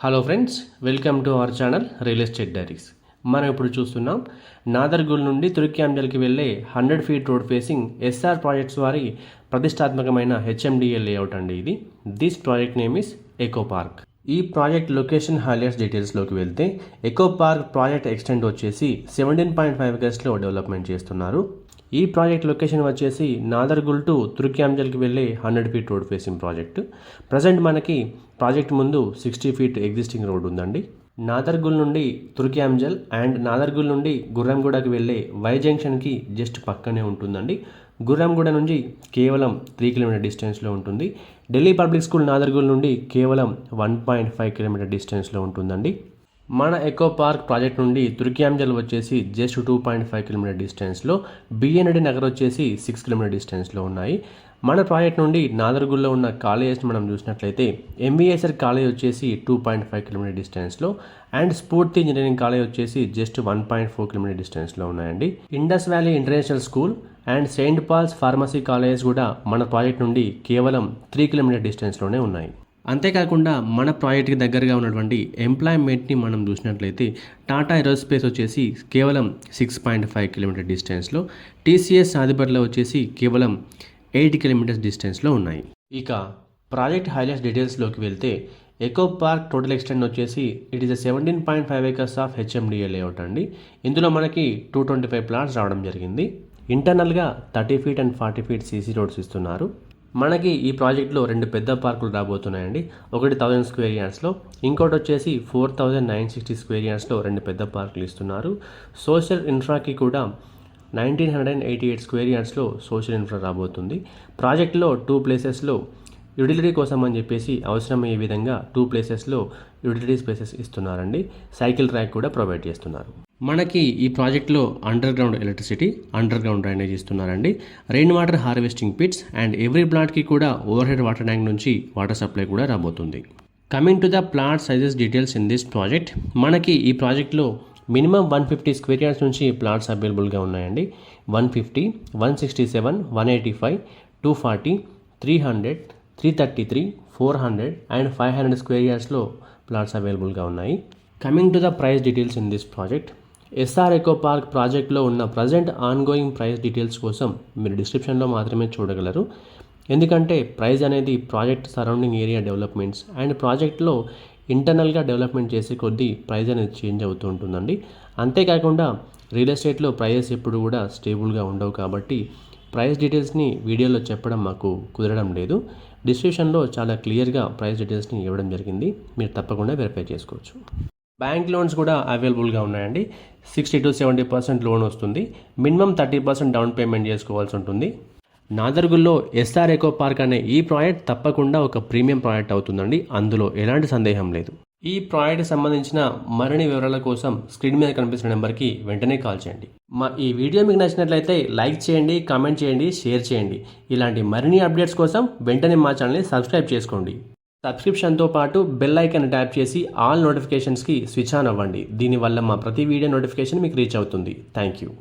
Hello friends, welcome to our channel real estate diaries. మనం ఇప్పుడు చూస్తున్నాం నాదర్గుల్ నుండి తుర్క్యాంజల్కి వెళ్ళే 100 feet road facing SR projects వారి ప్రతిష్టాత్మకమైన హెచ్ఎండిఎల్ లేఅవుట్ అండి ఇది. This project name is eco park. ఈ ప్రాజెక్ట్ లొకేషన్ హైలైట్స్ డీటెయిల్స్లోకి వెళ్తే ఎకో పార్క్ ప్రాజెక్ట్ ఎక్స్టెంట్ వచ్చేసి 17.5 ఎకర్స్లో డెవలప్మెంట్ చేస్తున్నారు. ఈ ప్రాజెక్ట్ లొకేషన్ వచ్చేసి నాదర్గుల్ టు తుర్క్యాంజల్కి వెళ్ళే 100 feet road facing project. Present మనకి ప్రాజెక్ట్ ముందు 60 ఫీట్ ఎగ్జిస్టింగ్ రోడ్ ఉందండి. నాదర్గుల్ నుండి తుర్క్యాంజల్ అండ్ నాదర్గుల్ నుండి గుర్రంగూడకి వెళ్ళే వై జంక్షన్కి జస్ట్ పక్కనే ఉంటుందండి. గుర్రంగూడ నుంచి కేవలం 3 కిలోమీటర్ డిస్టెన్స్లో ఉంటుంది. ఢిల్లీ పబ్లిక్ స్కూల్ నాదర్గుల్ నుండి కేవలం 1.5 కిలోమీటర్ డిస్టెన్స్లో ఉంటుందండి. మన ఎకో పార్క్ ప్రాజెక్ట్ నుండి తుర్క్యాంజల్ వచ్చేసి జస్ట్ 2.5 కిలోమీటర్ డిస్టెన్స్లో, బిఎన్ రెడ్డి నగర్ వచ్చేసి 6 కిలోమీటర్ డిస్టెన్స్లో ఉన్నాయి. మన ప్రాజెక్ట్ నుండి నాదర్గుల్లో ఉన్న కాలేజెస్ మనం చూసినట్లయితే ఎంవిఎస్ఆర్ కాలేజ్ వచ్చేసి 2.5 కిలోమీటర్ డిస్టెన్స్లో అండ్ స్ఫూర్తి ఇంజనీరింగ్ కాలేజ్ వచ్చేసి జస్ట్ 1.4 కిలోమీటర్ డిస్టెన్స్లో ఉన్నాయండి. Indus valley international school and Saint Paul's pharmacy colleges కూడా మన ప్రాజెక్ట్ నుండి కేవలం 3 కిలోమీటర్ డిస్టెన్స్లోనే ఉన్నాయి. అంతేకాకుండా మన ప్రాజెక్ట్కి దగ్గరగా ఉన్నటువంటి ఎంప్లాయ్మెంట్ని మనం చూసినట్లయితే టాటా ఏరోస్పేస్ వచ్చేసి కేవలం 6.5 కిలోమీటర్ డిస్టెన్స్లో, టీసీఎస్ ఆదిబర్లో వచ్చేసి కేవలం 8 కిలోమీటర్స్ డిస్టెన్స్లో ఉన్నాయి. ఇక ప్రాజెక్ట్ హైలైట్స్ డీటెయిల్స్లోకి వెళ్తే ఎకో పార్క్ టోటల్ ఎక్స్టెంట్ వచ్చేసి it is 17.5 acres of HMDL layout అండి. ఇందులో మనకి 225 ప్లాట్స్ రావడం జరిగింది. ఇంటర్నల్గా 30 feet and 40 feet CC roads ఇస్తున్నారు. మనకి ఈ ప్రాజెక్ట్లో 2 పెద్ద పార్కులు రాబోతున్నాయండి. ఒకటి 1000 స్క్వేర్ యార్డ్స్లో, ఇంకోటి వచ్చేసి 4960 స్క్వేర్ యార్డ్స్లో 2 పెద్ద పార్కులు ఇస్తున్నారు. సోషల్ ఇన్ఫ్రాకి కూడా 1988 స్క్వేర్ యార్డ్స్లో సోషల్ ఇన్ఫ్రా రాబోతుంది. ప్రాజెక్ట్లో 2 ప్లేసెస్లో యూటిలిటీ కోసం అని చెప్పేసి అవసరమయ్యే విధంగా 2 ప్లేసెస్లో యూటిలిటీ స్పేసెస్ ఇస్తున్నారండి. సైకిల్ ట్రాక్ కూడా ప్రొవైడ్ చేస్తున్నారు. మనకి ఈ ప్రాజెక్ట్లో underground electricity, underground drainage ఇస్తున్నారండి. Rain water harvesting pits and every ప్లాట్కి కూడా ఓవర్ హెడ్ వాటర్ ట్యాంక్ నుంచి వాటర్ సప్లై కూడా రాబోతుంది. Coming to the plot sizes details in this project, మనకి ఈ ప్రాజెక్ట్లో మినిమం 150 స్క్వేర్ యార్డ్స్ నుంచి ప్లాట్స్ అవైలబుల్గా ఉన్నాయండి. 150, 167, 185, 240, 300, 333, 400 అండ్ 500 స్క్వేర్ యార్డ్స్లో ప్లాట్స్ అవైలబుల్గా ఉన్నాయి. Coming to the price details in this project, SR eco park ప్రాజెక్ట్లో ఉన్న ప్రజెంట్ ఆన్గోయింగ్ ప్రైస్ డీటెయిల్స్ కోసం మీరు డిస్క్రిప్షన్లో మాత్రమే చూడగలరు. ఎందుకంటే ప్రైస్ అనేది project surrounding area developments and ప్రాజెక్ట్లో ఇంటర్నల్గా డెవలప్మెంట్ చేసే కొద్దీ ప్రైస్ అనేది చేంజ్ అవుతూ ఉంటుందండి. అంతేకాకుండా రియల్ ఎస్టేట్లో ప్రైజెస్ ఎప్పుడు కూడా స్టేబుల్గా ఉండవు కాబట్టి ప్రైస్ డీటెయిల్స్ని వీడియోలో చెప్పడం మాకు కుదరడం లేదు. డిస్క్రిప్షన్లో చాలా క్లియర్గా ప్రైస్ డీటెయిల్స్ని ఇవ్వడం జరిగింది, మీరు తప్పకుండా వెరిఫై చేసుకోవచ్చు. బ్యాంక్ లోన్స్ కూడా అవైలబుల్గా ఉన్నాయండి. 60 to 70% లోన్ వస్తుంది. మినిమం 30% డౌన్ పేమెంట్ చేసుకోవాల్సి ఉంటుంది. నాదర్గుల్లో ఎస్ఆర్ ఎకో పార్క్ అనే ఈ ప్రాజెక్ట్ తప్పకుండా ఒక ప్రీమియం ప్రాజెక్ట్ అవుతుందండి, అందులో ఎలాంటి సందేహం లేదు. ఈ ప్రాజెక్ట్కి సంబంధించిన మరిన్ని వివరాల కోసం స్క్రీన్ మీద కనిపిస్తున్న నెంబర్కి వెంటనే కాల్ చేయండి. మా ఈ వీడియో మీకు నచ్చినట్లయితే లైక్ చేయండి, కామెంట్ చేయండి, షేర్ చేయండి. ఇలాంటి మరిన్ని అప్డేట్స్ కోసం వెంటనే మా ఛానల్ని సబ్స్క్రైబ్ చేసుకోండి. సబ్స్క్రిప్షన్తో పాటు బెల్ ఐకాన్ ట్యాప్ చేసి ఆల్ నోటిఫికేషన్స్కి స్విచ్ ఆన్ అవ్వండి. దీనివల్ల మా ప్రతి వీడియో నోటిఫికేషన్ మీకు రీచ్ అవుతుంది. Thank you.